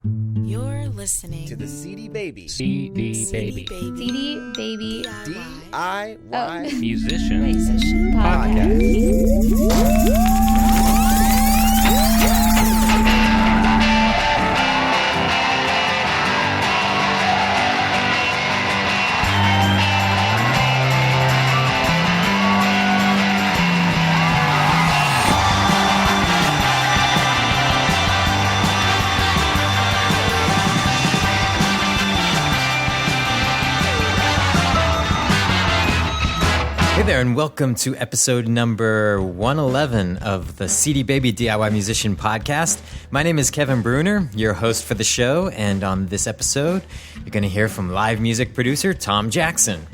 You're listening to the CD Baby CD Baby DIY Musician Podcast. Hey there, and welcome to episode number 111 of the CD Baby DIY Musician Podcast. My name is Kevin Bruner, your host for the show, and on this episode, you're going to hear from live music producer Tom Jackson.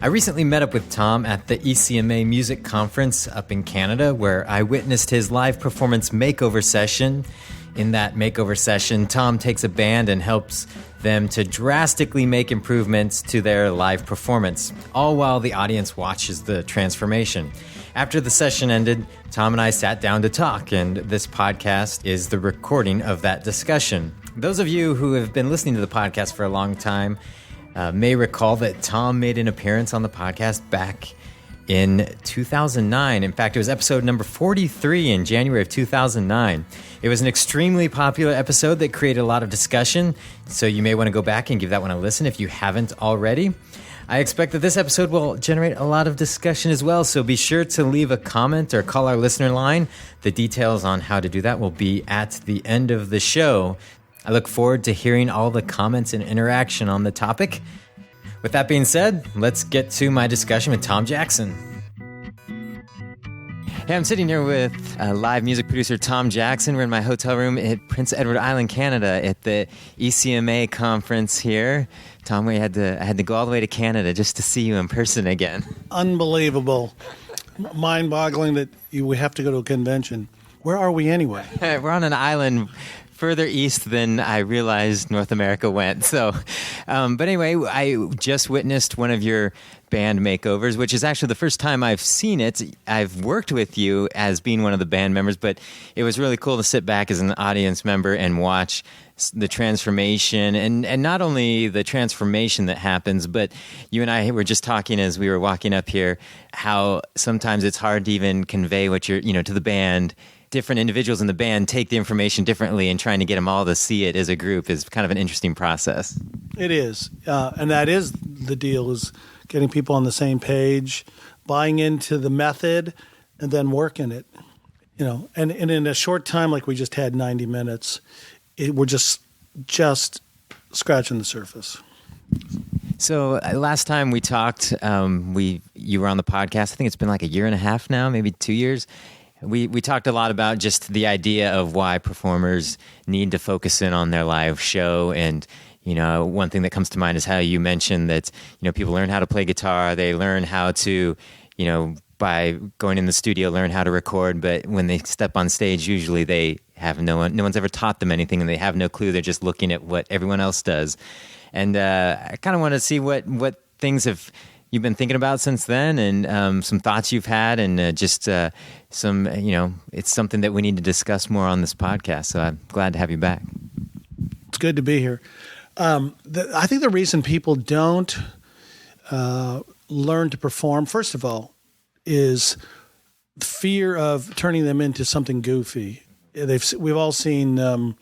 I recently met up with Tom at the ECMA Music Conference up in Canada, where I witnessed his live performance makeover session. In that makeover session, Tom takes a band and helps them to drastically make improvements to their live performance, all while the audience watches the transformation. After the session ended, Tom and I sat down to talk, and this podcast is the recording of that discussion. Those of you who have been listening to the podcast for a long time may recall that Tom made an appearance on the podcast back in 2009. In fact, it was episode number 43 in January of 2009. It was an extremely popular episode that created a lot of discussion, so you may want to go back and give that one a listen if you haven't already. I expect that this episode will generate a lot of discussion as well, so be sure to leave a comment or call our listener line. The details on how to do that will be at the end of the show. I look forward to hearing all the comments and interaction on the topic. With that being said, let's get to my discussion with Tom Jackson. Hey, I'm sitting here with live music producer Tom Jackson. We're in my hotel room at Prince Edward Island, Canada, at the ECMA conference here. Tom, I had to go all the way to Canada just to see you in person again. Unbelievable. Mind-boggling that we have to go to a convention. Where are we anyway? We're on an island further east than I realized North America went. So, but anyway, I just witnessed one of your band makeovers, which is actually the first time I've seen it. I've worked with you as being one of the band members, but it was really cool to sit back as an audience member and watch the transformation, and not only the transformation that happens, but you and I were just talking as we were walking up here, how sometimes it's hard to even convey what you're, to the band. Different individuals in the band take the information differently, and trying to get them all to see it as a group is kind of an interesting process. It is. And that is the deal, is getting people on the same page, buying into the method, and then working it. And in a short time, like we just had 90 minutes, we're just scratching the surface. So last time we talked, you were on the podcast. I think it's been like a year and a half now, maybe 2 years. We talked a lot about just the idea of why performers need to focus in on their live show. And, one thing that comes to mind is how you mentioned that, people learn how to play guitar. They learn how to, by going in the studio, learn how to record. But when they step on stage, usually they have no one's ever taught them anything, and they have no clue. They're just looking at what everyone else does. And I kind of want to see what things you've been thinking about since then, and some thoughts you've had, and just some, it's something that we need to discuss more on this podcast. So I'm glad to have you back. It's good to be here. I think the reason people don't learn to perform, first of all, is fear of turning them into something goofy. We've all seen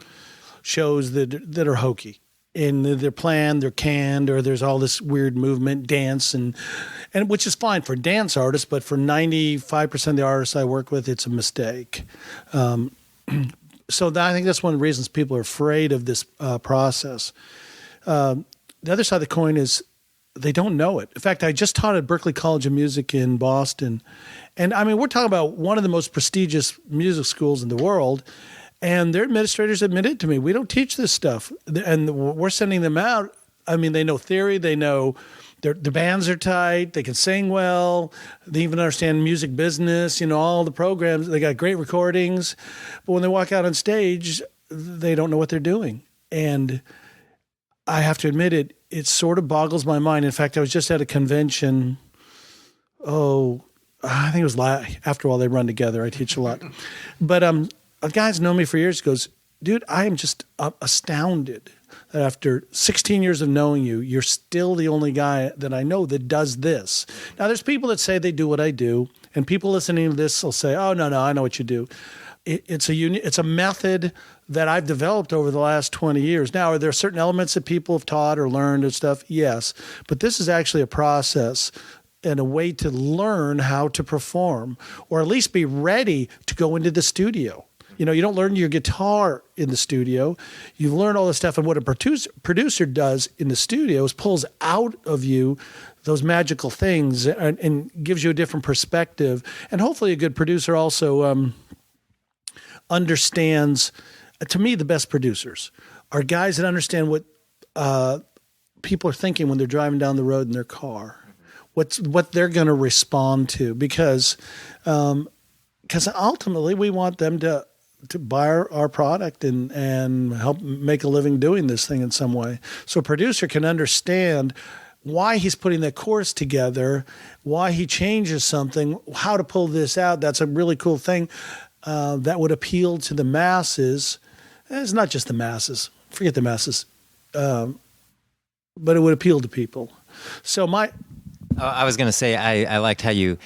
shows that are hokey. And they're planned, they're canned, or there's all this weird movement, dance, and which is fine for dance artists, but for 95% of the artists I work with, it's a mistake. So I think that's one of the reasons people are afraid of this process. The other side of the coin is they don't know it. In fact, I just taught at Berklee College of Music in Boston, and I mean, we're talking about one of the most prestigious music schools in the world. And their administrators admitted to me, we don't teach this stuff. And we're sending them out. I mean, they know theory. They know their bands are tight. They can sing well. They even understand music business, all the programs. They got great recordings. But when they walk out on stage, they don't know what they're doing. And I have to admit it sort of boggles my mind. In fact, I was just at a convention. I think it was after all, they run together. I teach a lot. But a guy's known me for years goes, dude, I am just astounded that after 16 years of knowing you, you're still the only guy that I know that does this. Now, there's people that say they do what I do, and people listening to this will say, oh, no, I know what you do. It's a method that I've developed over the last 20 years. Now, are there certain elements that people have taught or learned and stuff? Yes. But this is actually a process and a way to learn how to perform, or at least be ready to go into the studio. You know, you don't learn your guitar in the studio. You learn all this stuff. And what a producer does in the studio is pulls out of you those magical things and gives you a different perspective. And hopefully a good producer also understands, to me, the best producers are guys that understand what people are thinking when they're driving down the road in their car, what they're going to respond to, because ultimately we want them to buy our product and help make a living doing this thing in some way. So a producer can understand why he's putting that chorus together, why he changes something, how to pull this out. That's a really cool thing that would appeal to the masses. It's not just the masses. Forget the masses. But it would appeal to people. So I was going to say, I liked how you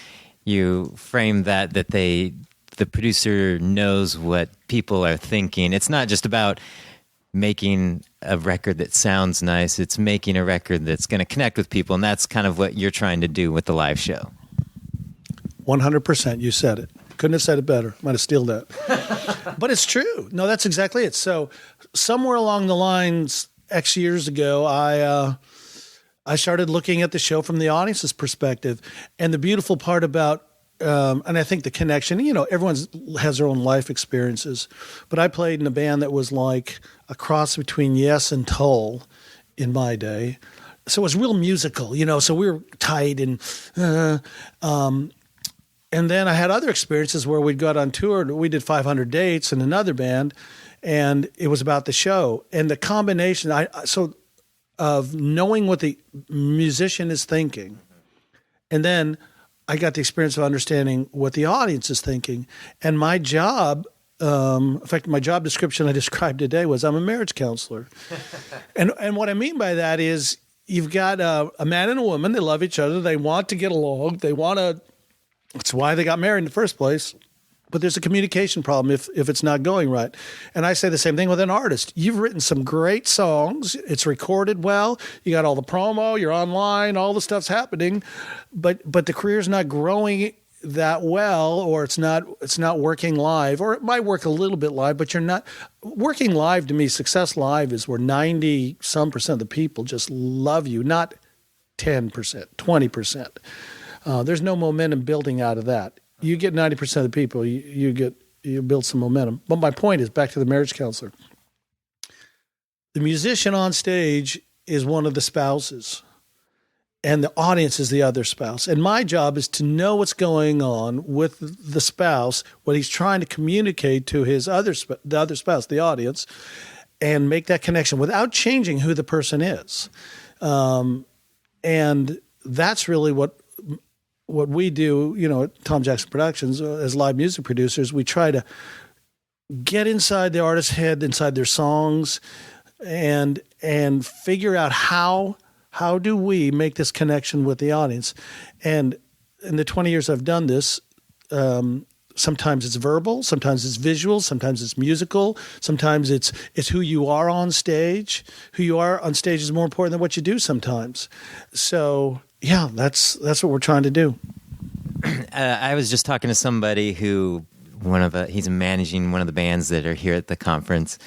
framed that the producer knows what people are thinking. It's not just about making a record that sounds nice. It's making a record that's going to connect with people. And that's kind of what you're trying to do with the live show. 100%. You said it. Couldn't have said it better. Might have stealed that. But it's true. No, that's exactly it. So somewhere along the lines, X years ago, I started looking at the show from the audience's perspective. And the beautiful part about and I think the connection, you know, everyone has their own life experiences, but I played in a band that was like a cross between Yes and Tull in my day. So it was real musical, you know, so we were tight and then I had other experiences where we'd got on tour. We did 500 dates in another band, and it was about the show. And the combination of knowing what the musician is thinking, and then I got the experience of understanding what the audience is thinking. And my job, in fact, my job description I described today was I'm a marriage counselor. and what I mean by that is you've got a man and a woman. They love each other. They want to get along. That's why they got married in the first place. But there's a communication problem if it's not going right. And I say the same thing with an artist. You've written some great songs. It's recorded well. You got all the promo. You're online. All the stuff's happening. But the career's not growing that well, or it's not working live, or it might work a little bit live, but you're not working live. To me, success live is where 90% of the people just love you, not 10%, 20%. There's no momentum building out of that. You get 90% of the people, you build some momentum. But my point is, back to the marriage counselor. The musician on stage is one of the spouses, and the audience is the other spouse. And my job is to know what's going on with the spouse, what he's trying to communicate to the other spouse, the audience, and make that connection without changing who the person is. And that's really what we do, you know, at Tom Jackson Productions as live music producers. We try to get inside the artist's head, inside their songs, and figure out how do we make this connection with the audience. And in the 20 years I've done this, sometimes it's verbal, sometimes it's visual, sometimes it's musical, sometimes it's who you are on stage. Who you are on stage is more important than what you do sometimes. So yeah, that's what we're trying to do. I was just talking to somebody who he's managing one of the bands that are here at the conference,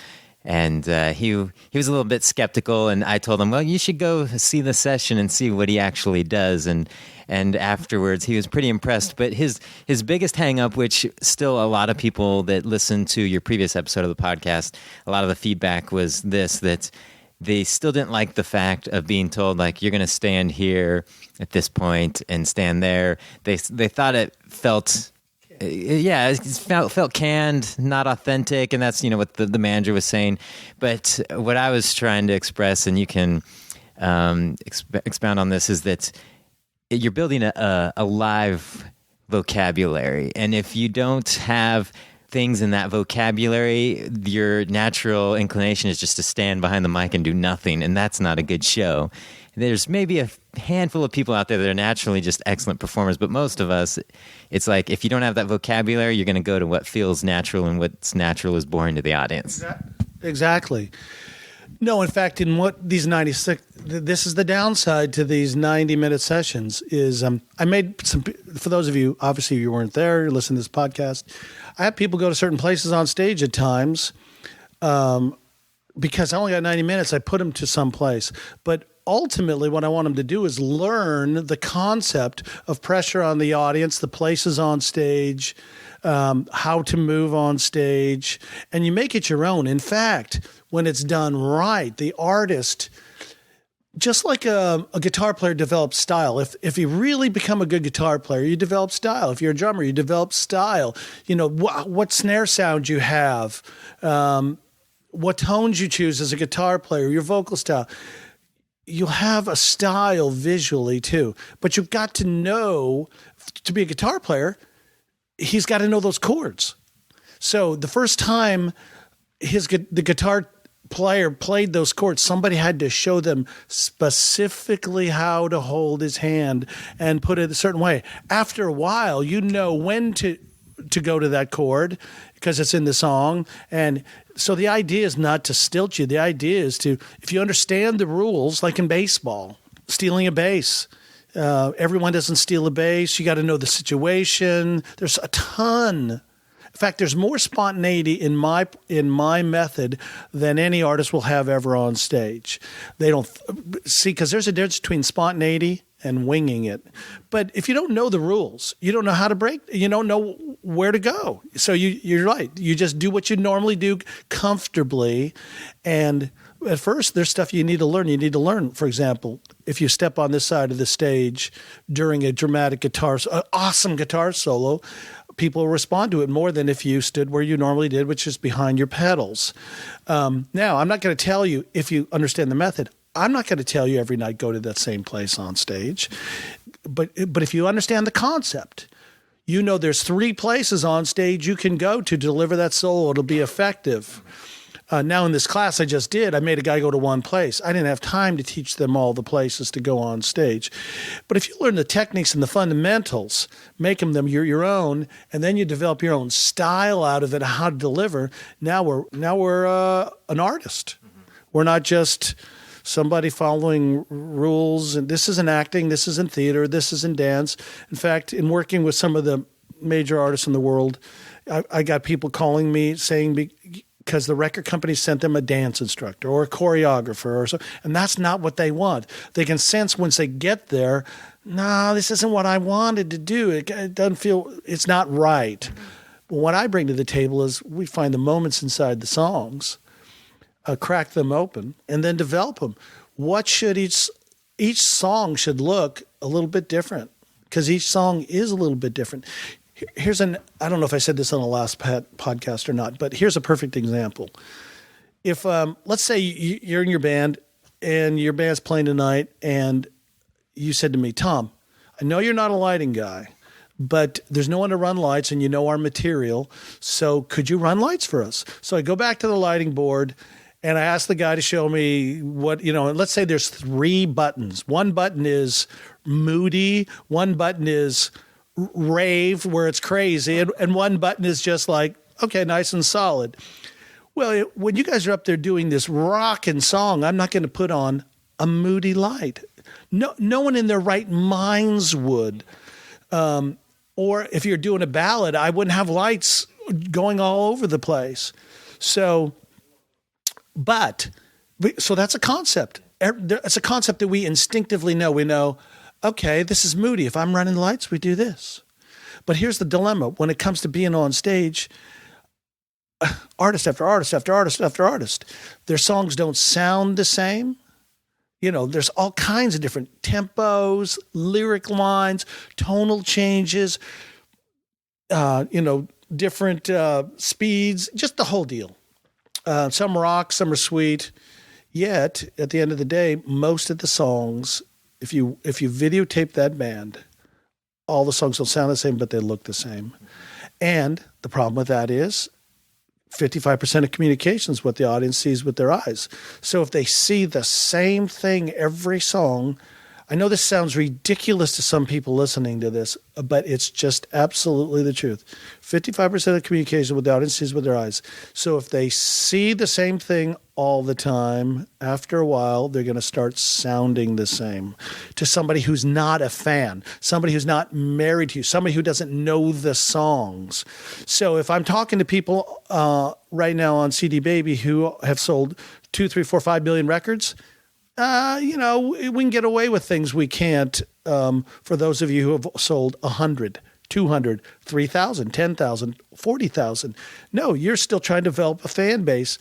and he was a little bit skeptical, and I told him, well, you should go see the session and see what he actually does, and afterwards he was pretty impressed. But his biggest hang up, which still a lot of people that listened to your previous episode of the podcast, a lot of the feedback was that they still didn't like the fact of being told, like, you're going to stand here at this point and stand there. They thought it felt, it felt canned, not authentic, and that's, you know, what the manager was saying. But what I was trying to express, and you can expound on this, is that you're building a live vocabulary, and if you don't have things in that vocabulary, your natural inclination is just to stand behind the mic and do nothing, and that's not a good show. There's maybe a handful of people out there that are naturally just excellent performers, but most of us, it's like if you don't have that vocabulary, you're going to go to what feels natural, and what's natural is boring to the audience. Exactly. No, in fact, in what these 96, this is the downside to these 90-minute sessions is I made some, for those of you, obviously you weren't there, you're listening to this podcast, I have people go to certain places on stage at times because I only got 90 minutes, I put them to some place. But ultimately, what I want them to do is learn the concept of pressure on the audience, the places on stage, how to move on stage, and you make it your own. In fact, when it's done right, the artist, just like a guitar player develops style. If you really become a good guitar player, you develop style. If you're a drummer, you develop style. You know, what snare sound you have, what tones you choose as a guitar player, your vocal style. You'll have a style visually too, but you've got to know, to be a guitar player, he's got to know those chords. So the first time the guitar player played those chords, somebody had to show them specifically how to hold his hand and put it a certain way. After a while, you know when to go to that chord because it's in the song. And so the idea is not to stilt you. The idea is to, if you understand the rules, like in baseball, stealing a base, everyone doesn't steal a base. You got to know the situation. There's a ton. In fact, there's more spontaneity in my method than any artist will have ever on stage. They don't see, because there's a difference between spontaneity and winging it. But if you don't know the rules, you don't know how to break, you don't know where to go. So you're right. You just do what you normally do comfortably. And at first, there's stuff you need to learn. You need to learn, for example, if you step on this side of the stage during a dramatic awesome guitar solo, people will respond to it more than if you stood where you normally did, which is behind your pedals. Now, I'm not going to tell you, if you understand the method, I'm not going to tell you every night go to that same place on stage. But if you understand the concept, you know there's 3 places on stage you can go to deliver that solo. It'll be effective. Now, in this class I just did, I made a guy go to one place. I didn't have time to teach them all the places to go on stage. But if you learn the techniques and the fundamentals, make them your own, and then you develop your own style out of it, how to deliver, now we're an artist. We're not just somebody following rules. And this isn't acting. This isn't theater. This isn't dance. In fact, in working with some of the major artists in the world, I got people calling me saying, because the record company sent them a dance instructor or a choreographer or so, and that's not what they want. They can sense once they get there, no, this isn't what I wanted to do. It doesn't feel, it's not right. But what I bring to the table is we find the moments inside the songs, crack them open, and then develop them. What should each song should look a little bit different, because each song is a little bit different. Here's I don't know if I said this on the last podcast or not, but here's a perfect example. If, let's say you're in your band and your band's playing tonight and you said to me, Tom, I know you're not a lighting guy, but there's no one to run lights and you know our material, so could you run lights for us? So I go back to the lighting board and I ask the guy to show me what, and let's say there's 3 buttons. One button is moody, one button is rave where it's crazy, and one button is just like, okay, nice and solid. Well, when you guys are up there doing this rockin' song, I'm not going to put on a moody light. No one in their right minds would. Or if you're doing a ballad, I wouldn't have lights going all over the place. So that's a concept. It's a concept that we instinctively know. We know, okay, this is moody. If I'm running lights, we do this. But here's the dilemma. When it comes to being on stage, artist after artist after artist after artist, their songs don't sound the same. There's all kinds of different tempos, lyric lines, tonal changes, different speeds, just the whole deal. Some rock, some are sweet. Yet, at the end of the day, most of the songs, if you videotape that band, all the songs don't sound the same, but they look the same. And the problem with that is 55% of communication is what the audience sees with their eyes. So if they see the same thing every song, I know this sounds ridiculous to some people listening to this, but it's just absolutely the truth. 55% of communication with the audience sees with their eyes. So if they see the same thing all the time, after a while, they're going to start sounding the same to somebody who's not a fan, somebody who's not married to you, somebody who doesn't know the songs. So if I'm talking to people right now on CD Baby who have sold 2, 3, 4, 5 billion records, we can get away with things we can't for those of you who have sold 100, 200, 3,000, 10,000, 40,000. No, you're still trying to develop a fan base,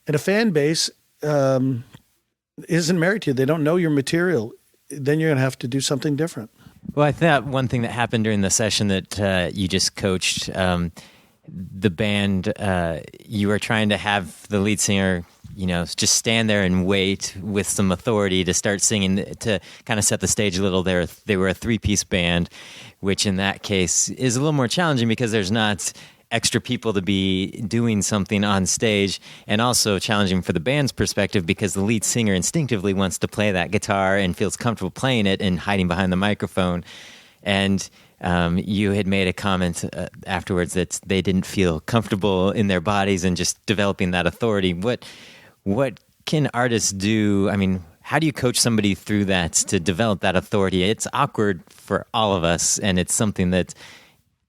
and a fan base isn't married to you. They don't know your material. Then you're going to have to do something different. Well, I thought one thing that happened during the session that you just coached, the band, you were trying to have the lead singer, just stand there and wait with some authority to start singing to kind of set the stage a little. They were a 3-piece band, which in that case is a little more challenging because there's not extra people to be doing something on stage, and also challenging for the band's perspective because the lead singer instinctively wants to play that guitar and feels comfortable playing it and hiding behind the microphone. And you had made a comment afterwards that they didn't feel comfortable in their bodies and just developing that authority. What can artists do? I mean, how do you coach somebody through that to develop that authority? It's awkward for all of us, and it's something that,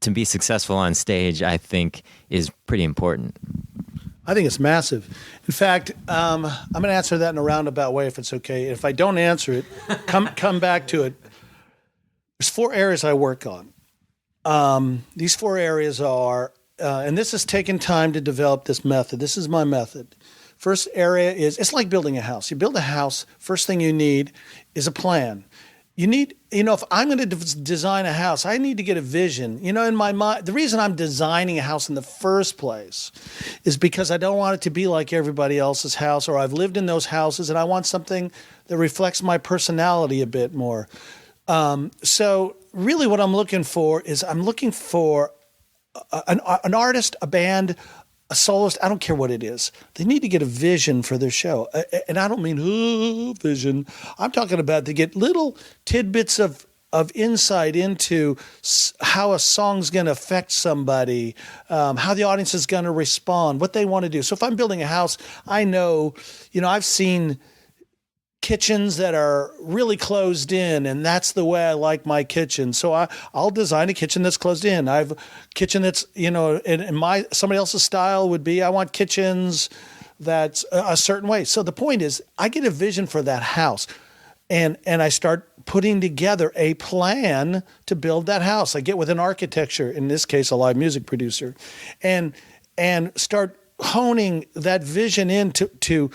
to be successful on stage, I think is pretty important. I think it's massive. In fact, I'm going to answer that in a roundabout way if it's okay. If I don't answer it, come back to it. There's 4 areas I work on. These 4 areas are, and this has taken time to develop this method. This is my method. First area is, it's like building a house. You build a house, first thing you need is a plan. You need, if I'm going to design a house, I need to get a vision. In my mind, the reason I'm designing a house in the first place is because I don't want it to be like everybody else's house, or I've lived in those houses and I want something that reflects my personality a bit more. So really what I'm looking for is I'm looking for an artist, a band, a soloist, I don't care what it is. They need to get a vision for their show. And I don't mean vision. I'm talking about to get little tidbits of insight into how a song's going to affect somebody, how the audience is going to respond, what they want to do. So if I'm building a house, I know, I've seen kitchens that are really closed in, and that's the way I like my kitchen. So I'll design a kitchen that's closed in. I've kitchen that's, in somebody else's style would be, I want kitchens that's a certain way. So the point is, I get a vision for that house, and I start putting together a plan to build that house. I get with an architecture, in this case, a live music producer, and start honing that vision into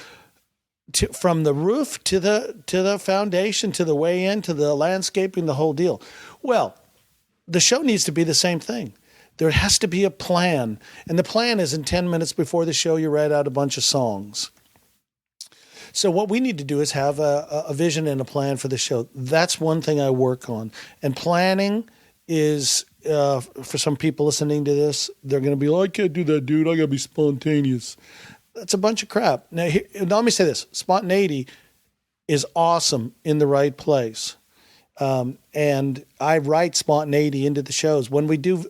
from the roof to the foundation, to the way in, to the landscaping, the whole deal. Well, the show needs to be the same thing. There has to be a plan. And the plan is in 10 minutes before the show, you write out a bunch of songs. So what we need to do is have a vision and a plan for the show. That's one thing I work on. And planning is, for some people listening to this, they're going to be like, I can't do that, dude. I got to be spontaneous. That's a bunch of crap. Now, let me say this. Spontaneity is awesome in the right place. And I write spontaneity into the shows. When we do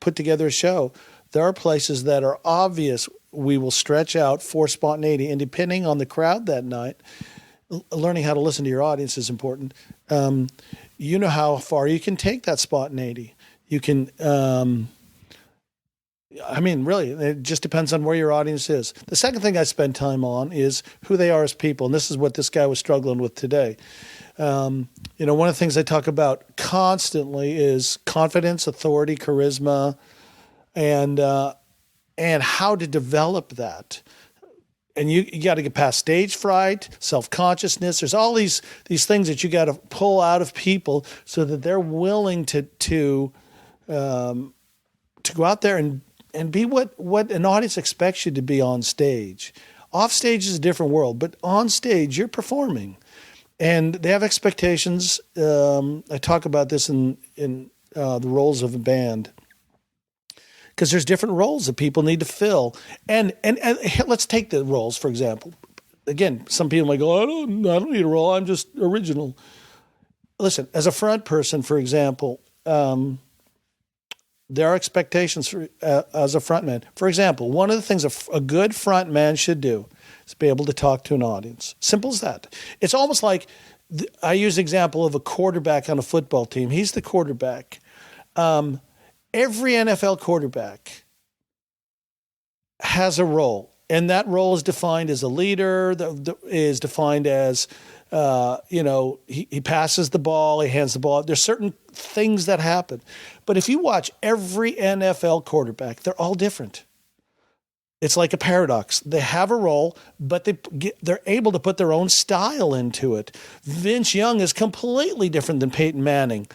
put together a show, there are places that are obvious we will stretch out for spontaneity. And depending on the crowd that night, learning how to listen to your audience is important. You know how far you can take that spontaneity. You can... really, it just depends on where your audience is. The second thing I spend time on is who they are as people, and this is what this guy was struggling with today. One of the things I talk about constantly is confidence, authority, charisma, and how to develop that. And you got to get past stage fright, self-consciousness. There's all these things that you got to pull out of people so that they're willing to go out there and be what an audience expects you to be on stage. Off stage is a different world, but on stage you're performing, and they have expectations. I talk about this in the roles of a band. because there's different roles that people need to fill. And let's take the roles, for example. Again, some people might go, I don't need a role. I'm just original. Listen, as a front person, for example, there are expectations for, as a frontman. For example, one of the things a good frontman should do is be able to talk to an audience. Simple as that. It's almost like I use the example of a quarterback on a football team. He's the quarterback. Every NFL quarterback has a role, and that role is defined as a leader, is defined as, he passes the ball, he hands the ball. There's certain things that happen. But if you watch every NFL quarterback, they're all different. It's like a paradox. They have a role, but they're able to put their own style into it. Vince Young is completely different than Peyton Manning.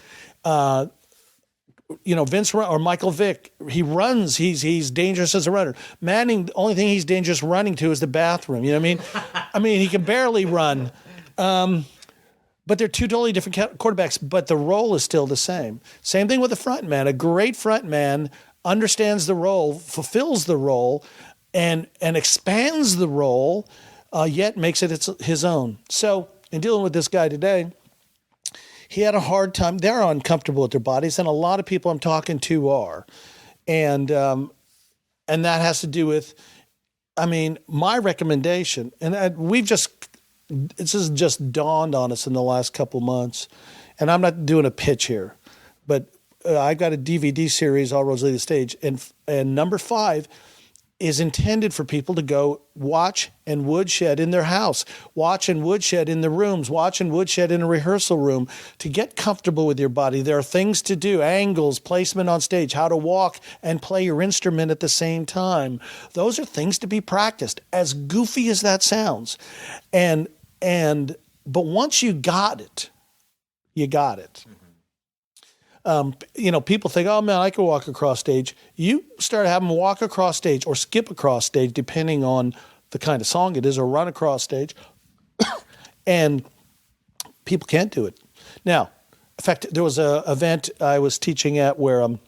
Vince or Michael Vick, he runs. He's dangerous as a runner. Manning, the only thing he's dangerous running to is the bathroom. You know what I mean? He can barely run. But they're two totally different quarterbacks, but the role is still the same. Same thing with a front man. A great front man understands the role, fulfills the role, and expands the role, yet makes it his own. So in dealing with this guy today, he had a hard time. They're uncomfortable with their bodies, and a lot of people I'm talking to are. And that has to do with, my recommendation, and this has just dawned on us in the last couple months, and I'm not doing a pitch here, but I got a DVD series, All Roads Lead to the Stage, and number 5 is intended for people to go watch and woodshed in their house, watch and woodshed in the rooms, watch and woodshed in a rehearsal room to get comfortable with your body. There are things to do, angles, placement on stage, how to walk and play your instrument at the same time. Those are things to be practiced, as goofy as that sounds. But once you got it, you got it. People think, oh man, I can walk across stage. You start having them walk across stage or skip across stage, depending on the kind of song it is, or run across stage, and people can't do it. Now, in fact, there was an event I was teaching at where I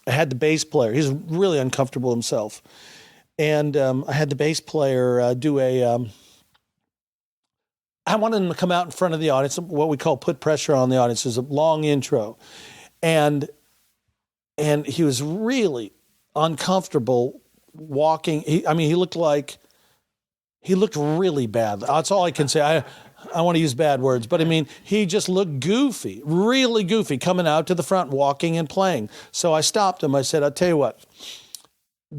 had the bass player. He's really uncomfortable himself, and I had the bass player do I wanted him to come out in front of the audience, what we call put pressure on the audience. Is a long intro. And he was really uncomfortable walking. He looked really bad. That's all I can say. I want to use bad words, but he just looked goofy, really goofy, coming out to the front, walking and playing. So I stopped him. I said, I'll tell you what,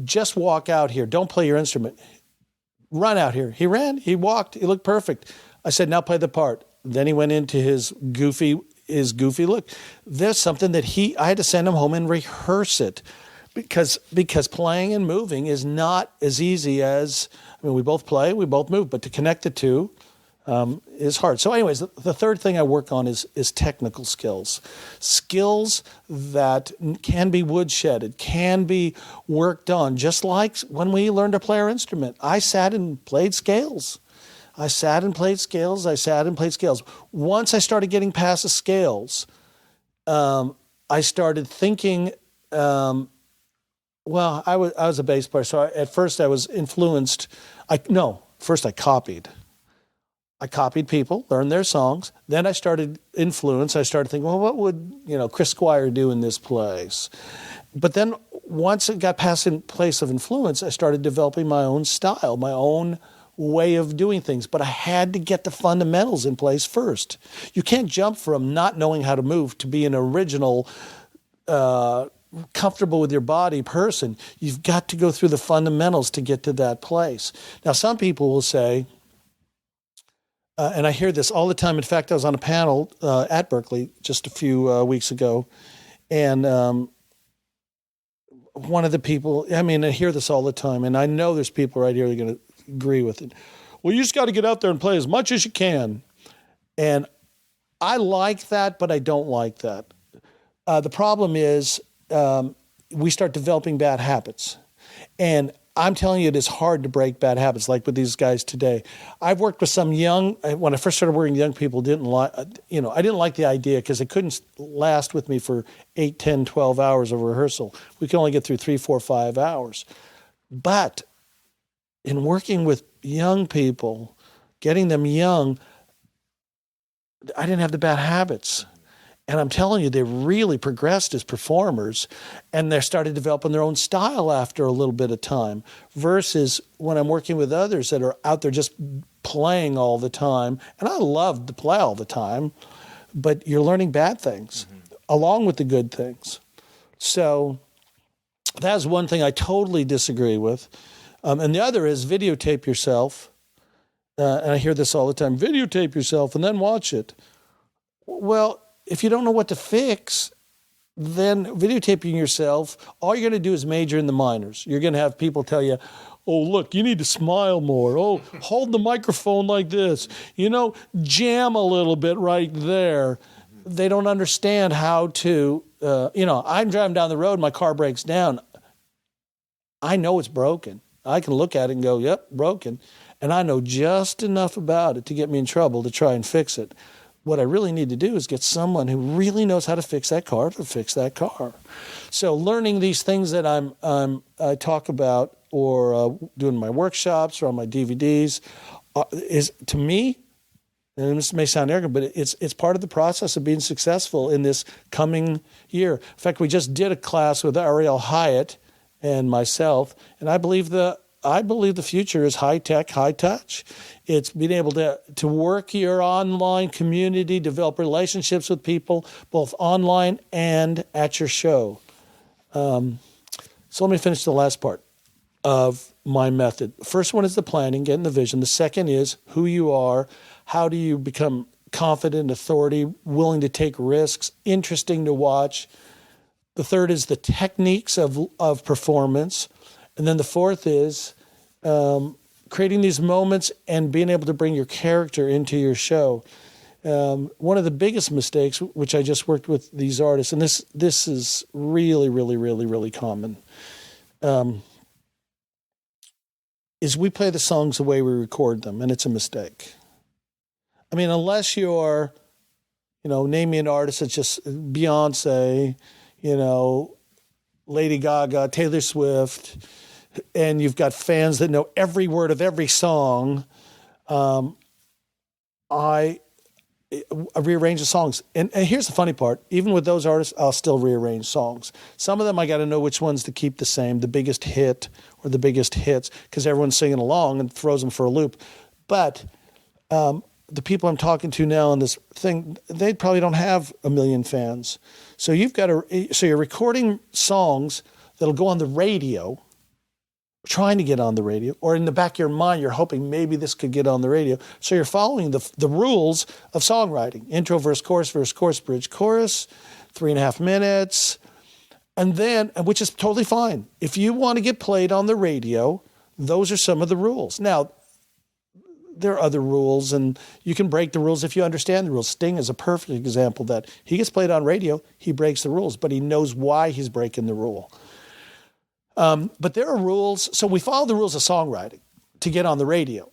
just walk out here. Don't play your instrument. Run out here. He ran, he walked, he looked perfect. I said, now play the part. Then he went into his goofy look. There's something that I had to send him home and rehearse it because playing and moving is not as easy as, we both play, we both move, but to connect the two is hard. So anyways, the third thing I work on is technical skills. Skills that can be woodshedded, can be worked on, just like when we learned to play our instrument. I sat and played scales. Once I started getting past the scales, I started thinking, I was a bass player. So at first I was influenced. First I copied. I copied people, learned their songs. Then I started influence. I started thinking, well, what would, Chris Squire do in this place? But then once it got past in place of influence, I started developing my own style, my own way of doing things, but I had to get the fundamentals in place first. You can't jump from not knowing how to move to be an original, comfortable with your body person. You've got to go through the fundamentals to get to that place. Now, some people will say, and I hear this all the time. In fact, I was on a panel at Berkeley just a few weeks ago, and one of the people, I hear this all the time, and I know there's people right here that are going to agree with it. Well, you just got to get out there and play as much as you can. And I like that, but I don't like that. The problem is we start developing bad habits. And I'm telling you, it is hard to break bad habits like with these guys today. I've worked with some when I first started working with young people, I didn't like the idea because they couldn't last with me for 8, 10, 12 hours of rehearsal. We could only get through 3, 4, 5 hours. But in working with young people, getting them young, I didn't have the bad habits. And I'm telling you, they really progressed as performers, and they started developing their own style after a little bit of time, versus when I'm working with others that are out there just playing all the time. And I love to play all the time, but you're learning bad things along with the good things. So that's one thing I totally disagree with. And the other is videotape yourself. And I hear this all the time, videotape yourself and then watch it. Well, if you don't know what to fix, then videotaping yourself, all you're going to do is major in the minors. You're going to have people tell you, oh, look, you need to smile more. Oh, hold the microphone like this. Jam a little bit right there. They don't understand how to, I'm driving down the road, my car breaks down. I know it's broken. I can look at it and go, yep, broken. And I know just enough about it to get me in trouble to try and fix it. What I really need to do is get someone who really knows how to fix that car to fix that car. So learning these things that I talk about or doing my workshops or on my DVDs is, to me, and this may sound arrogant, but it's part of the process of being successful in this coming year. In fact, we just did a class with Ariel Hyatt and myself, and I believe the future is high tech, high touch. It's being able to work your online community, develop relationships with people, both online and at your show. So let me finish the last part of my method. The first one is the planning, getting the vision. The second is who you are. How do you become confident, authority, willing to take risks, interesting to watch. The third is the techniques of performance. And then the fourth is creating these moments and being able to bring your character into your show. One of the biggest mistakes, which I just worked with these artists, and this is really, really, really, really common, is we play the songs the way we record them, and it's a mistake. I mean, unless you're, name me an artist that's just Beyonce, Lady Gaga, Taylor Swift, and you've got fans that know every word of every song, I rearrange the songs. And here's the funny part. Even with those artists, I'll still rearrange songs. Some of them I got to know which ones to keep the same, the biggest hit or the biggest hits, because everyone's singing along and throws them for a loop. But the people I'm talking to now in this thing, they probably don't have a million fans. So you're recording songs that'll go on the radio, trying to get on the radio, or in the back of your mind, you're hoping maybe this could get on the radio. So you're following the rules of songwriting: intro, verse, chorus, bridge, chorus, 3.5 minutes, and then, which is totally fine. If you want to get played on the radio, those are some of the rules. Now, there are other rules, and you can break the rules if you understand the rules. Sting is a perfect example of that. He gets played on radio, he breaks the rules, but he knows why he's breaking the rule. But there are rules. So we follow the rules of songwriting to get on the radio.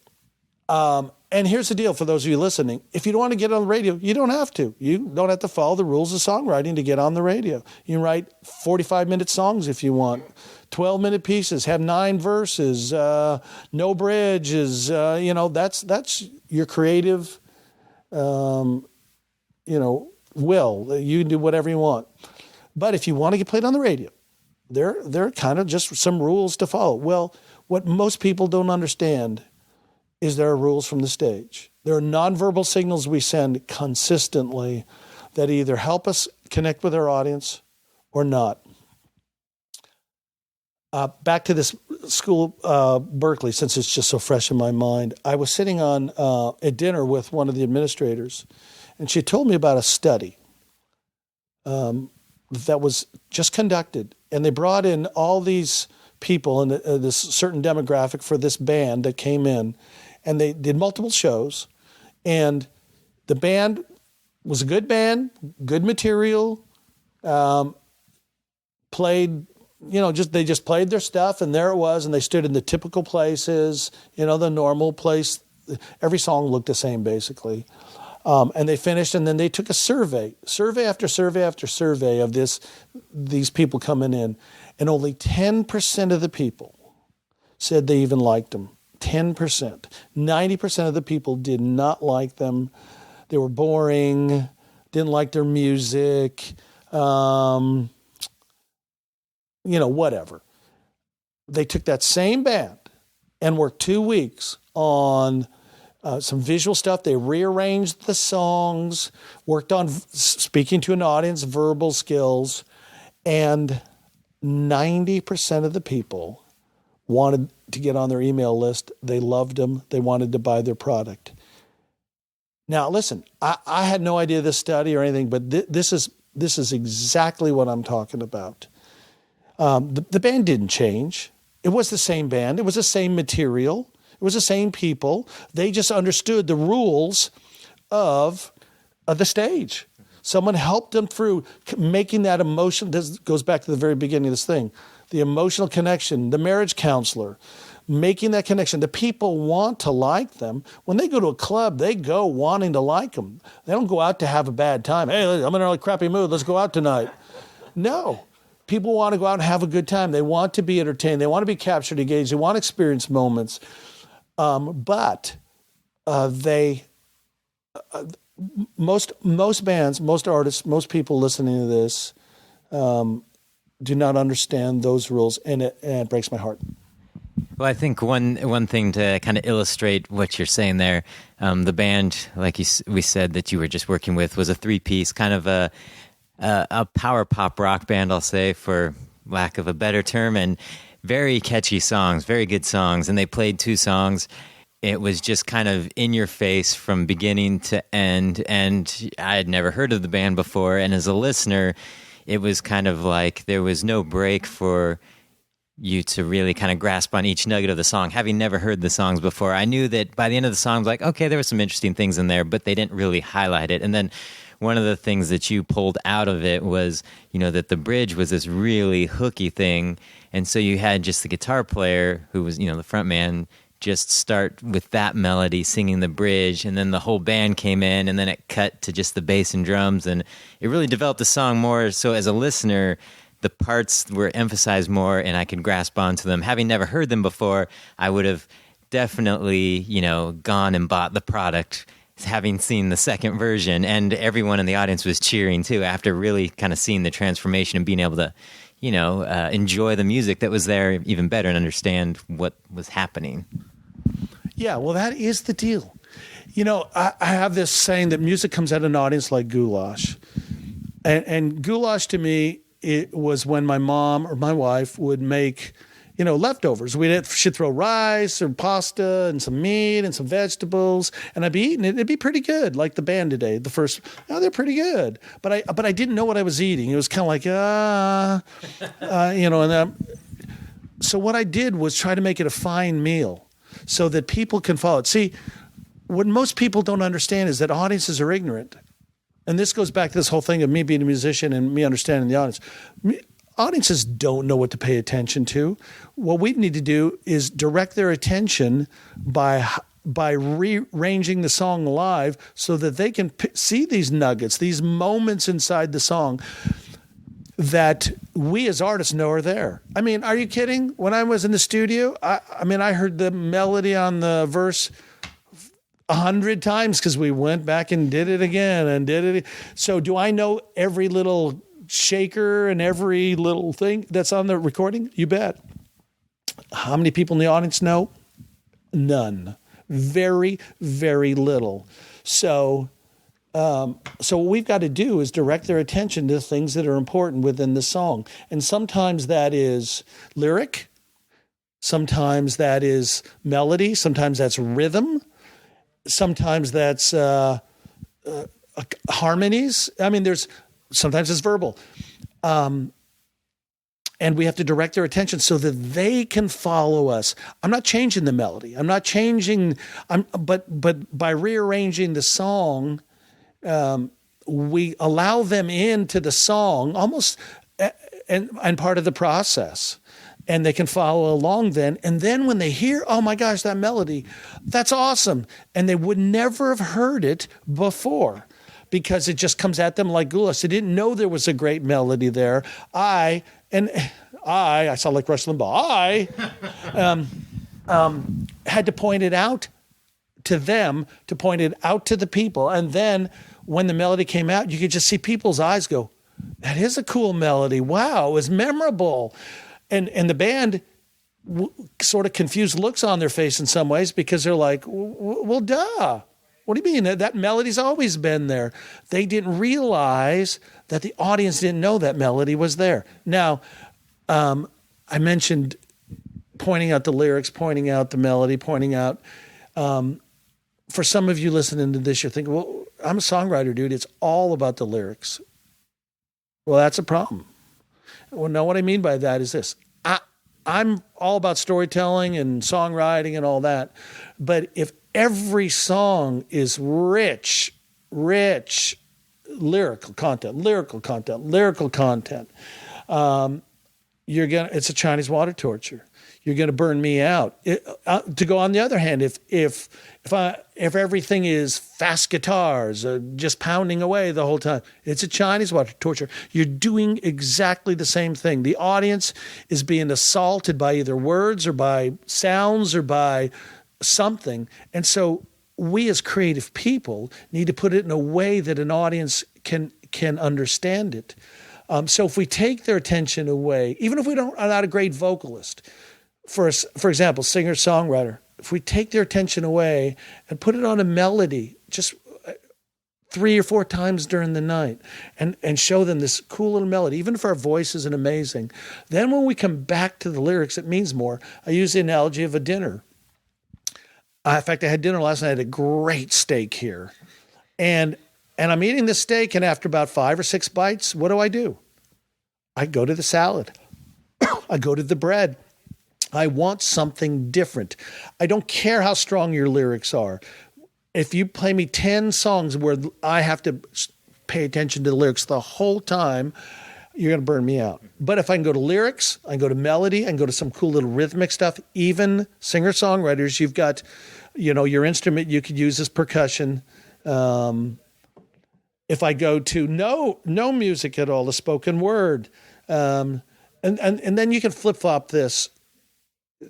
And here's the deal for those of you listening. If you don't want to get on the radio, you don't have to. You don't have to follow the rules of songwriting to get on the radio. You can write 45-minute songs if you want, 12-minute pieces, have 9 verses, no bridges. That's your creative, will. You can do whatever you want. But if you want to get played on the radio, there are kind of just some rules to follow. Well, what most people don't understand is there are rules from the stage. There are nonverbal signals we send consistently that either help us connect with our audience or not. Back to this school, Berkeley, since it's just so fresh in my mind. I was sitting on at dinner with one of the administrators, and she told me about a study that was just conducted. And they brought in all these people in this certain demographic for this band that came in. And they did multiple shows. And the band was a good band, good material, played they just played their stuff, and there it was, and they stood in the typical places, the normal place. Every song looked the same, basically. And they finished, and then they took a survey after survey after survey of these people coming in, and only 10% of the people said they even liked them. 10%. 90% of the people did not like them. They were boring, didn't like their music, whatever. They took that same band and worked 2 weeks on some visual stuff. They rearranged the songs, worked on speaking to an audience, verbal skills, and 90% of the people wanted to get on their email list. They loved them. They wanted to buy their product. Now, listen, I had no idea this study or anything, but this is exactly what I'm talking about. The band didn't change. It was the same band. It was the same material. It was the same people. They just understood the rules of the stage. Someone helped them through making that emotion. This goes back to the very beginning of this thing. The emotional connection, the marriage counselor, making that connection. The people want to like them. When they go to a club, they go wanting to like them. They don't go out to have a bad time. Hey, I'm in a really crappy mood. Let's go out tonight. No. People want to go out and have a good time. They want to be entertained. They want to be captured, engaged. They want to experience moments. But most bands, most artists, most people listening to this do not understand those rules, and it breaks my heart. Well, I think one thing to kind of illustrate what you're saying there, the band, like we said, that you were just working with was a 3-piece, kind of a power pop rock band, I'll say, for lack of a better term, and very catchy songs, very good songs. And they played 2 songs. It was just kind of in your face from beginning to end. And I had never heard of the band before. And as a listener, it was kind of like there was no break for you to really kind of grasp on each nugget of the song. Having never heard the songs before, I knew that by the end of the song, I was like, okay, there were some interesting things in there, but they didn't really highlight it. And then one of the things that you pulled out of it was, that the bridge was this really hooky thing. And so you had just the guitar player, who was, the front man, just start with that melody, singing the bridge. And then the whole band came in, and then it cut to just the bass and drums. And it really developed the song more. So as a listener, the parts were emphasized more, and I could grasp onto them. Having never heard them before, I would have definitely, gone and bought the product, having seen the second version, and everyone in the audience was cheering too after really kind of seeing the transformation and being able to, enjoy the music that was there even better and understand what was happening. Yeah, well, that is the deal. I have this saying that music comes at an audience like goulash. And goulash to me, it was when my mom or my wife would make leftovers. She'd throw rice or pasta and some meat and some vegetables, and I'd be eating it. It'd be pretty good, like the band today. The first, they're pretty good. But I didn't know what I was eating. It was kind of like, so what I did was try to make it a fine meal so that people can follow it. See, what most people don't understand is that audiences are ignorant. And this goes back to this whole thing of me being a musician and me understanding the audience. Audiences don't know what to pay attention to. What we need to do is direct their attention by rearranging the song live so that they can see these nuggets, these moments inside the song that we as artists know are there. I mean, are you kidding? When I was in the studio, I heard the melody on the verse 100 times because we went back and did it again and did it. So do I know every little shaker and every little thing that's on the recording? You bet. How many people in the audience know? None. Very, very little. So what we've got to do is direct their attention to things that are important within the song. And sometimes that is lyric. Sometimes that is melody. Sometimes that's rhythm. Sometimes that's harmonies. Sometimes it's verbal. And we have to direct their attention so that they can follow us. I'm not changing the melody. I'm not changing, but by rearranging the song, we allow them into the song almost and part of the process. And they can follow along then. And then when they hear, oh my gosh, that melody, that's awesome. And they would never have heard it before because it just comes at them like goulash. They didn't know there was a great melody there. I sound like Rush Limbaugh. Had to point it out to them, to point it out to the people. And then when the melody came out, you could just see people's eyes go, that is a cool melody. Wow, it was memorable. And the band sort of confused looks on their face in some ways because they're like, well, duh. What do you mean? That melody's always been there. They didn't realize that the audience didn't know that melody was there. Now, I mentioned pointing out the lyrics, pointing out the melody, pointing out, for some of you listening to this, you're thinking, well, I'm a songwriter, dude. It's all about the lyrics. Well, that's a problem. Well, no, what I mean by that is this. I'm all about storytelling and songwriting and all that. But if every song is rich, lyrical content, it's a Chinese water torture. You're going to burn me out. To go on the other hand, if everything is fast guitars, just pounding away the whole time, it's a Chinese water torture. You're doing exactly the same thing. The audience is being assaulted by either words or by sounds or by something. And so we as creative people need to put it in a way that an audience can understand it. So if we take their attention away, even if are not a great vocalist, for example, singer-songwriter, if we take their attention away and put it on a melody just 3 or 4 times during the night and show them this cool little melody, even if our voice isn't amazing, then when we come back to the lyrics, it means more. I use the analogy of a dinner. In fact, I had dinner last night. I had a great steak here. And I'm eating the steak, and after about 5 or 6 bites, what do? I go to the salad. I go to the bread. I want something different. I don't care how strong your lyrics are. If you play me 10 songs where I have to pay attention to the lyrics the whole time, you're going to burn me out. But if I can go to lyrics, I can go to melody, I can go to some cool little rhythmic stuff, even singer-songwriters, you've got, your instrument you could use as percussion. If I go to no music at all, the spoken word, and then you can flip-flop this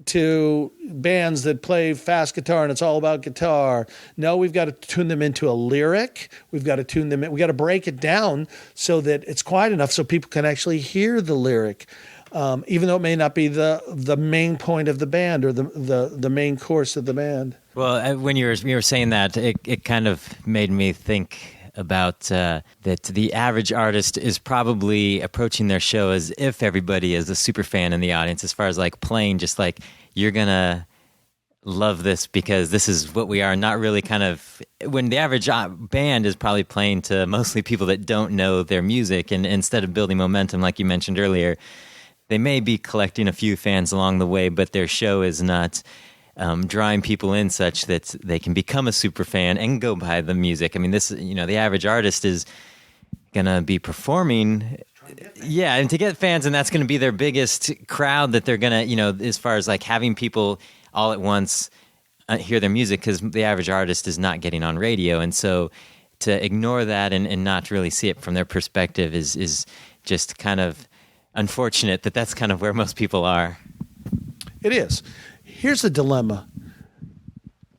to bands that play fast guitar and it's all about guitar. No, we've got to tune them into a lyric. We've got to tune them in. We've got to break it down so that it's quiet enough so people can actually hear the lyric, even though it may not be the main point of the band or the main course of the band. Well, when you were saying that, it kind of made me think about that the average artist is probably approaching their show as if everybody is a super fan in the audience, as far as like playing, just like, you're gonna love this because this is what we are, not really kind of, when the average band is probably playing to mostly people that don't know their music, and instead of building momentum like you mentioned earlier, they may be collecting a few fans along the way, but their show is not drawing people in such that they can become a super fan and go buy the music. I mean, the average artist is going to be performing, and to get fans, and that's going to be their biggest crowd that they're going to, as far as like having people all at once hear their music, because the average artist is not getting on radio. And so to ignore that and not really see it from their perspective is just kind of unfortunate that's kind of where most people are. It is. Here's the dilemma.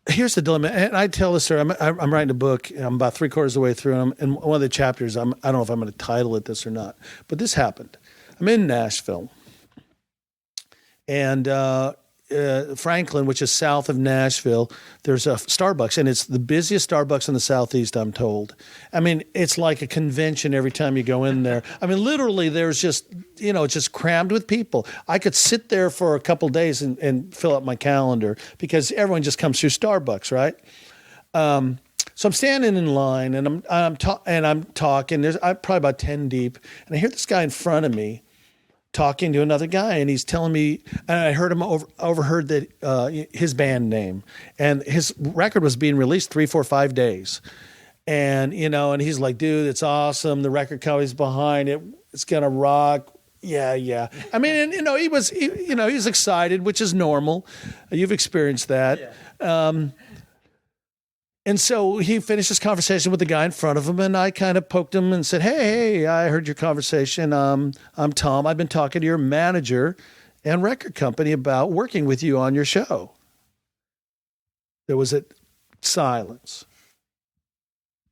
And I tell this story. I'm writing a book. I'm about 3/4 of the way through, and one of the chapters, I don't know if I'm going to title it this or not, but this happened. I'm in Nashville, and Franklin, which is south of Nashville, there's a Starbucks, and it's the busiest Starbucks in the Southeast, I'm told. I mean, it's like a convention every time you go in there. I mean, literally, there's just, it's just crammed with people. I could sit there for a couple days and fill up my calendar because everyone just comes through Starbucks, right? So I'm standing in line, and I'm talking. I'm probably about 10 deep, and I hear this guy in front of me talking to another guy, and he's telling me, and I heard him overheard that his band name, and his record was being released 3, 4, 5 days, and and he's like, dude, it's awesome. The record company's behind it. It's gonna rock. Yeah. I mean, and, he was excited, which is normal. You've experienced that. Yeah. And so he finished his conversation with the guy in front of him, and I kind of poked him and said, hey, I heard your conversation. I'm Tom. I've been talking to your manager and record company about working with you on your show. There was a silence.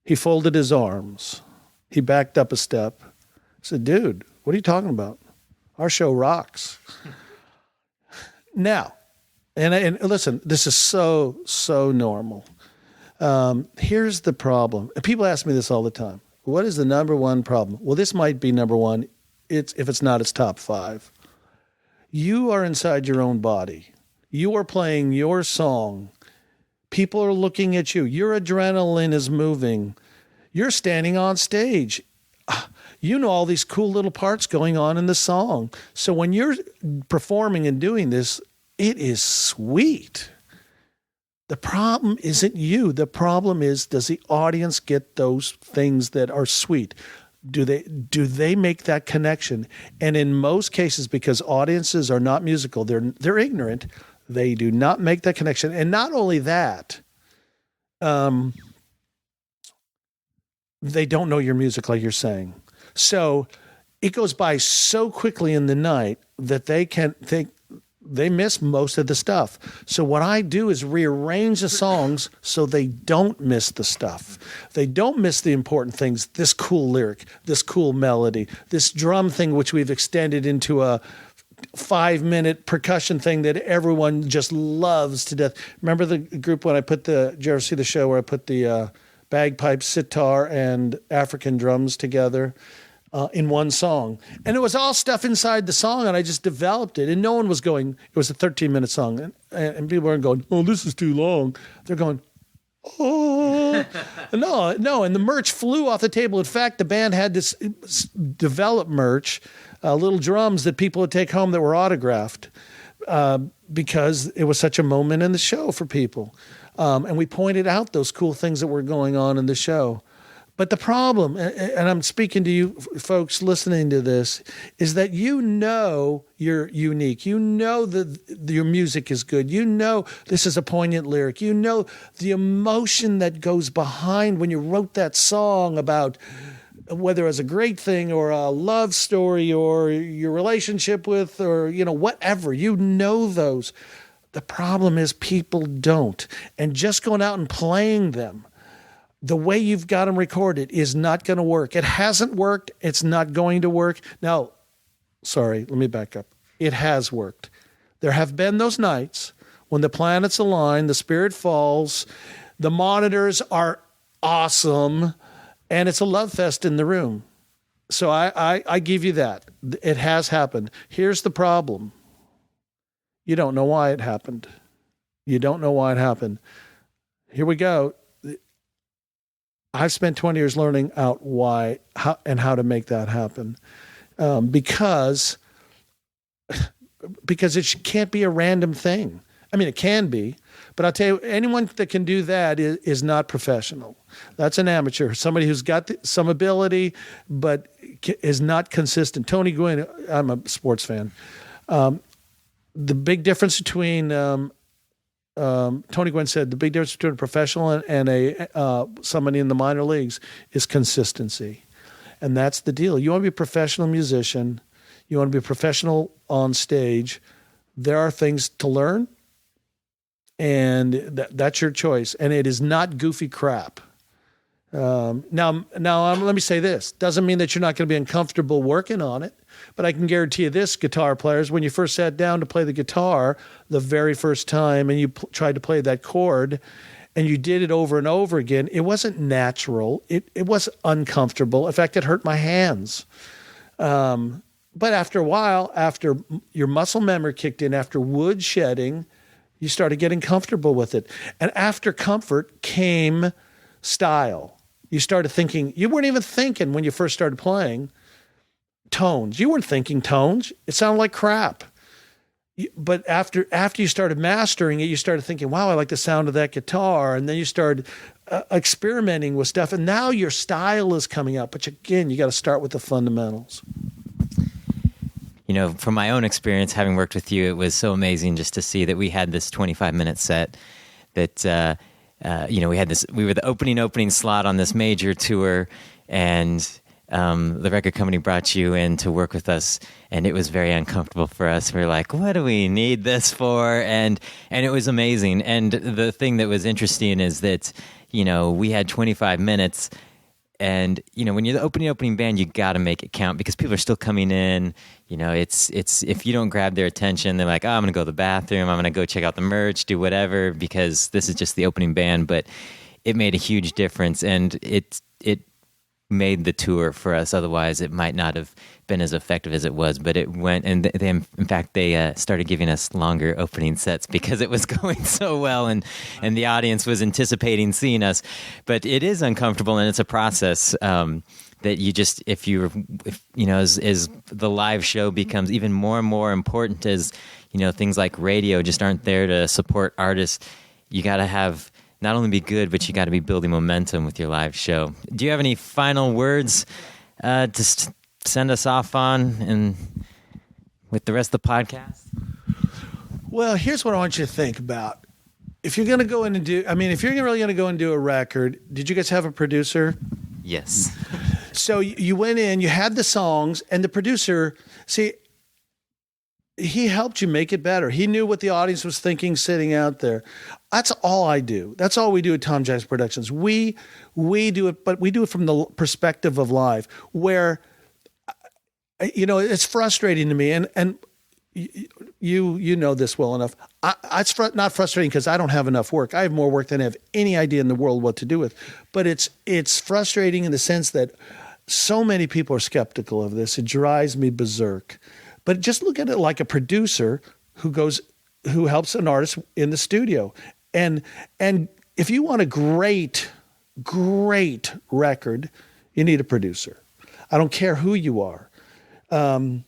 He folded his arms. He backed up a step. I said, dude, what are you talking about? Our show rocks. Now, and listen, this is so normal. Here's the problem. People ask me this all the time. What is the number one problem? Well, this might be number one. If it's not, it's top 5. You are inside your own body. You are playing your song. People are looking at you. Your adrenaline is moving. You're standing on stage. You know all these cool little parts going on in the song. So when you're performing and doing this, it is sweet. The problem isn't you. The problem is, does the audience get those things that are sweet? Do they make that connection? And in most cases, because audiences are not musical, they're ignorant, they do not make that connection. And not only that, they don't know your music, like you're saying. So it goes by so quickly in the night that they miss most of the stuff. So what I do is rearrange the songs so they don't miss the stuff. They don't miss the important things, this cool lyric, this cool melody, this drum thing, which we've extended into a 5-minute percussion thing that everyone just loves to death. Remember the group when did you ever see the show where I put the bagpipes, sitar, and African drums together? In one song. And it was all stuff inside the song, and I just developed it. And no one was going, it was a 13-minute song, and people weren't going, oh, this is too long. They're going, oh. No, and the merch flew off the table. In fact, the band had this developed merch, little drums that people would take home that were autographed because it was such a moment in the show for people. And we pointed out those cool things that were going on in the show. But the problem, and I'm speaking to you folks listening to this, is that you know you're unique. You know that your music is good. You know this is a poignant lyric. You know the emotion that goes behind when you wrote that song about whether it's a great thing or a love story or your relationship with or, whatever. You know those. The problem is people don't. And just going out and playing them, the way you've got them recorded is not going to work. It hasn't worked. It's not going to work. Now, sorry, let me back up. It has worked. There have been those nights when the planets align, the spirit falls, the monitors are awesome, and it's a love fest in the room. So I give you that. It has happened. Here's the problem. You don't know why it happened. You don't know why it happened. Here we go. I've spent 20 years learning out how to make that happen, because it can't be a random thing. I mean, it can be, but I'll tell you, anyone that can do that is not professional. That's an amateur, somebody who's got some ability, but is not consistent. Tony Gwynn, I'm a sports fan. The big difference between Tony Gwynn said the big difference between a professional and somebody in the minor leagues is consistency. And that's the deal. You want to be a professional musician. You want to be a professional on stage. There are things to learn, and that's your choice. And it is not goofy crap. Now, let me say this. Doesn't mean that you're not going to be uncomfortable working on it. But I can guarantee you this, guitar players, when you first sat down to play the guitar the very first time and you tried to play that chord and you did it over and over again, it wasn't natural. It was uncomfortable. In fact, it hurt my hands. But after a while, after your muscle memory kicked in, after wood shedding, you started getting comfortable with it. And after comfort came style. You started thinking, you weren't even thinking when you first started playing tones. You weren't thinking tones. It sounded like crap. But after you started mastering it, you started thinking, wow, I like the sound of that guitar. And then you started experimenting with stuff. And now your style is coming out. But again, you got to start with the fundamentals. from my own experience, having worked with you, it was so amazing just to see that we had this 25-minute set that, we were the opening slot on this major tour, and the record company brought you in to work with us, and it was very uncomfortable for us. We were like, what do we need this for? And it was amazing. And the thing that was interesting is that, we had 25 minutes. And, when you're the opening band, you got to make it count because people are still coming in. It's if you don't grab their attention, they're like, oh, I'm going to go to the bathroom. I'm going to go check out the merch, do whatever, because this is just the opening band. But it made a huge difference, and it made the tour for us. Otherwise, it might not have been as effective as it was. But it went, and they started giving us longer opening sets because it was going so well, and the audience was anticipating seeing us. But it is uncomfortable, and it's a process that you just, as the live show becomes even more and more important, as things like radio just aren't there to support artists. You got to have not only be good, but you got to be building momentum with your live show. Do you have any final words to send us off on and with the rest of the podcast? Well, here's what I want you to think about. If you're going to go in and if you're really going to go and do a record, did you guys have a producer? Yes. So you went in, you had the songs, and the producer, he helped you make it better. He knew what the audience was thinking sitting out there. That's all I do. That's all we do at Tom Jackson Productions. We do it, but we do it from the perspective of live, where, it's frustrating to me. And you know this well enough. It's not frustrating because I don't have enough work. I have more work than I have any idea in the world what to do with. But it's frustrating in the sense that so many people are skeptical of this. It drives me berserk. But just look at it like a producer who helps an artist in the studio. And if you want a great record, you need a producer. I don't care who you are. And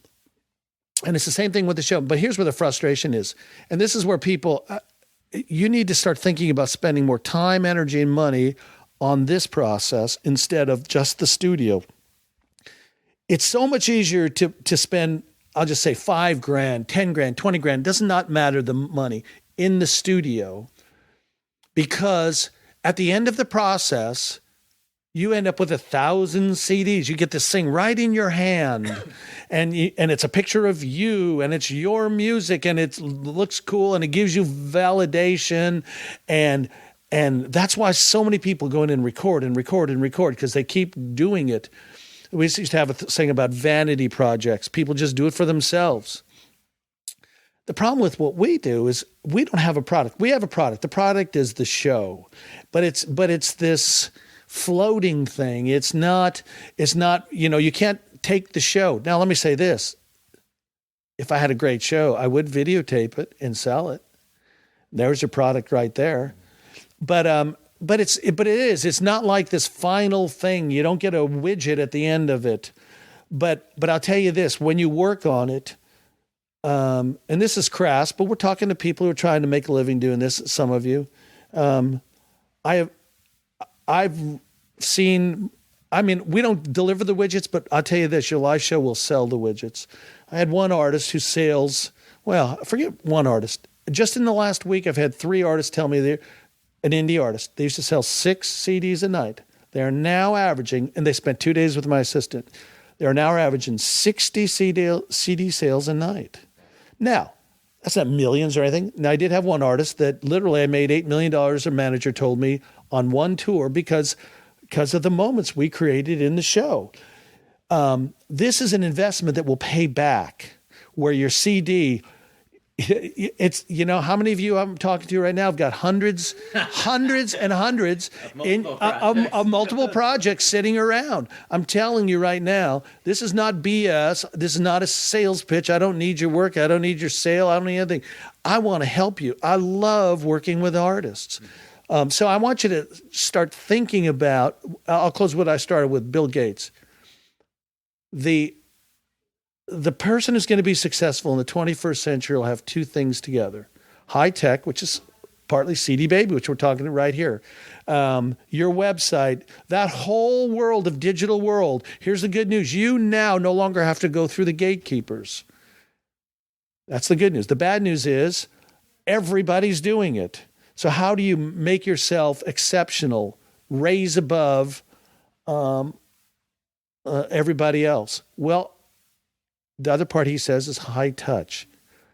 it's the same thing with the show. But here's where the frustration is. And this is where people, you need to start thinking about spending more time, energy, and money on this process instead of just the studio. It's so much easier to spend, I'll just say $5,000, $10,000, $20,000, does not matter the money, in the studio, because at the end of the process, you end up with 1,000 CDs. You get this thing right in your hand, and it's a picture of you, and it's your music, and it looks cool, and it gives you validation, and that's why so many people go in and record because they keep doing it. We used to have a thing about vanity projects. People just do it for themselves. The problem with what we do is we don't have a product. We have a product. The product is the show, but it's this floating thing. It's not, you can't take the show. Now, let me say this. If I had a great show, I would videotape it and sell it. There's your product right there. But it's not like this final thing. You don't get a widget at the end of it. But I'll tell you this, when you work on it, and this is crass, but we're talking to people who are trying to make a living doing this, some of you. I've seen, we don't deliver the widgets, but I'll tell you this, your live show will sell the widgets. I had one artist who sells, forget one artist. Just in the last week, I've had 3 artists tell me they're an indie artist. They used to sell 6 CDs a night. They are now averaging, and they spent 2 days with my assistant, they are now averaging 60 CD sales a night. Now, that's not millions or anything. Now, I did have one artist that literally I made $8 million, a manager told me, on one tour because of the moments we created in the show. This is an investment that will pay back, where your CD, it's, how many of you I'm talking to right now have got hundreds and hundreds of multiple projects sitting around. I'm telling you right now, this is not BS. This is not a sales pitch. I don't need your work. I don't need your sale. I don't need anything. I want to help you. I love working with artists. So I want you to start thinking about, I'll close what I started with, Bill Gates. The person who's going to be successful in the 21st century will have 2 things together. High tech, which is partly CD Baby, which we're talking right here. Your website, that whole world of digital world. Here's the good news. You now no longer have to go through the gatekeepers. That's the good news. The bad news is everybody's doing it. So how do you make yourself exceptional, raise above everybody else? Well, the other part he says is high touch.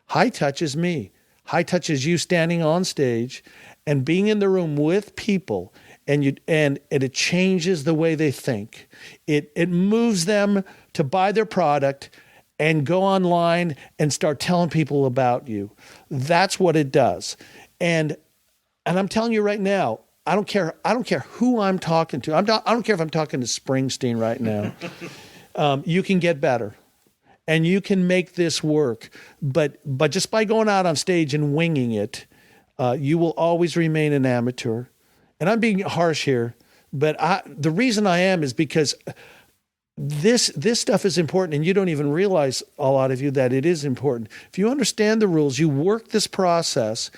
High touch is me. High touch is you standing on stage and being in the room with people, and it changes the way they think. It moves them to buy their product and go online and start telling people about you. That's what it does. And I'm telling you right now, I don't care who I'm talking to. I don't care if I'm talking to Springsteen right now. You can get better. And you can make this work, but just by going out on stage and winging it, you will always remain an amateur. And I'm being harsh here, but the reason I am is because this stuff is important, and you don't even realize, a lot of you, that it is important. If you understand the rules, you work this process.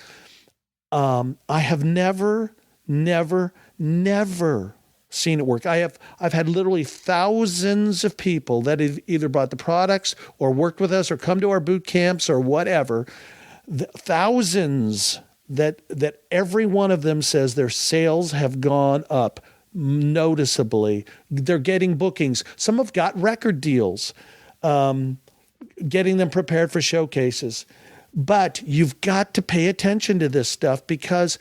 I have never seen it work. I've had literally thousands of people that have either bought the products or worked with us or come to our boot camps or whatever. Thousands that every one of them says their sales have gone up noticeably. They're getting bookings. Some have got record deals, getting them prepared for showcases. But you've got to pay attention to this stuff, because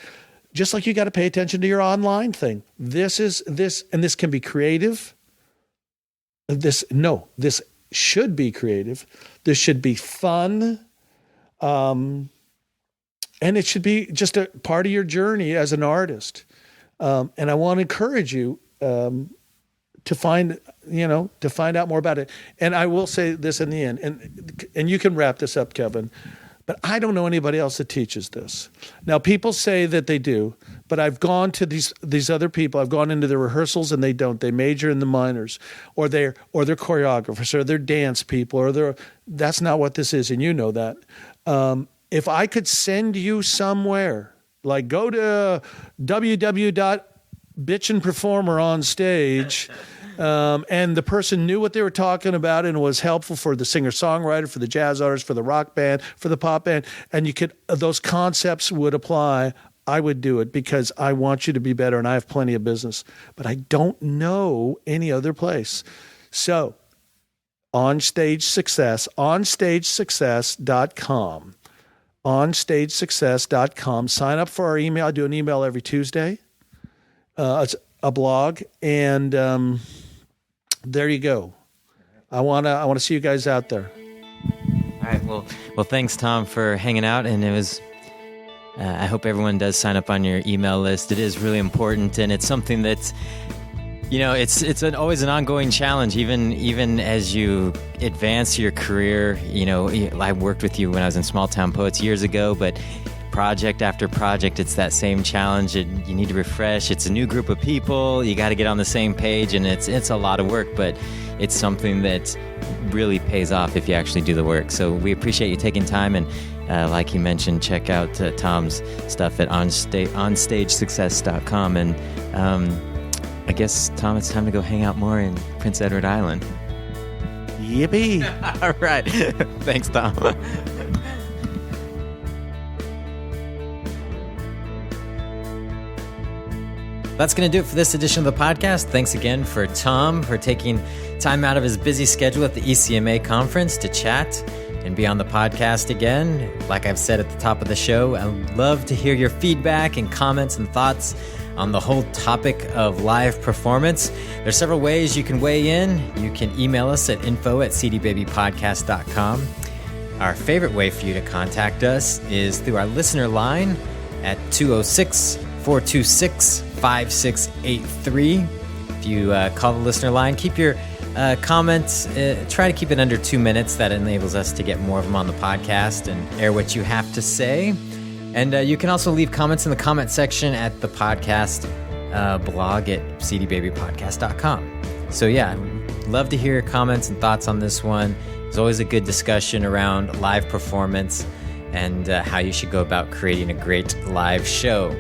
just like you got to pay attention to your online thing. This can be creative. This should be creative. This should be fun. And it should be just a part of your journey as an artist. And I want to encourage you to find out more about it. And I will say this in the end, and you can wrap this up, Kevin. But I don't know anybody else that teaches this. Now, people say that they do, but I've gone to these other people. I've gone into the rehearsals, and they don't. They major in the minors, or they're choreographers, or they're dance people, or that's not what this is, and you know that. If I could send you somewhere, like go to www.bitchandperformer on stage, and the person knew what they were talking about and was helpful for the singer-songwriter, for the jazz artist, for the rock band, for the pop band, and those concepts would apply, I would do it, because I want you to be better, and I have plenty of business. But I don't know any other place. So, onstagesuccess.com. onstagesuccess.com. Sign up for our email. I do an email every Tuesday. It's a blog, and there you go. I want to see you guys out there. All right. Well, thanks, Tom, for hanging out, and it was. I hope everyone does sign up on your email list. It is really important, and it's something that's, it's always an ongoing challenge, even as you advance your career. I worked with you when I was in Small Town Poets years ago, but project after project, it's that same challenge. You need to refresh. It's a new group of people. You got to get on the same page, and it's a lot of work, but it's something that really pays off if you actually do the work. So we appreciate you taking time, and like he mentioned, check out Tom's stuff at onstagesuccess.com. And I guess, Tom, it's time to go hang out more in Prince Edward Island. Yippee! All right. Thanks, Tom. That's going to do it for this edition of the podcast. Thanks again for Tom for taking time out of his busy schedule at the ECMA conference to chat and be on the podcast again. Like I've said at the top of the show, I'd love to hear your feedback and comments and thoughts on the whole topic of live performance. There's several ways you can weigh in. You can email us at info@cdbabypodcast.com. Our favorite way for you to contact us is through our listener line at 206-426-5683. If you call the listener line, keep your comments, try to keep it under 2 minutes. That enables us to get more of them on the podcast and air what you have to say. And you can also leave comments in the comment section at the podcast blog at cdbabypodcast.com. So yeah, love to hear your comments and thoughts on this one. There's always a good discussion around live performance and how you should go about creating a great live show.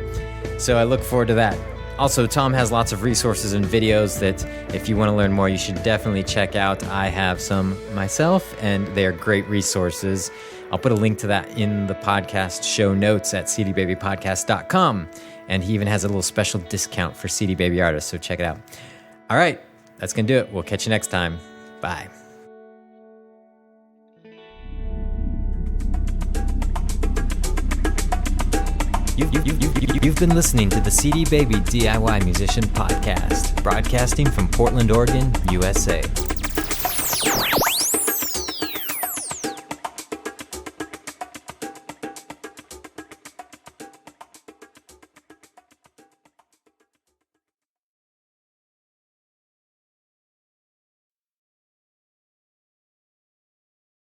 So I look forward to that. Also, Tom has lots of resources and videos that if you want to learn more, you should definitely check out. I have some myself, and they are great resources. I'll put a link to that in the podcast show notes at cdbabypodcast.com. And he even has a little special discount for CD Baby artists, so check it out. All right, that's going to do it. We'll catch you next time. Bye. You've been listening to the CD Baby DIY Musician Podcast, broadcasting from Portland, Oregon, USA.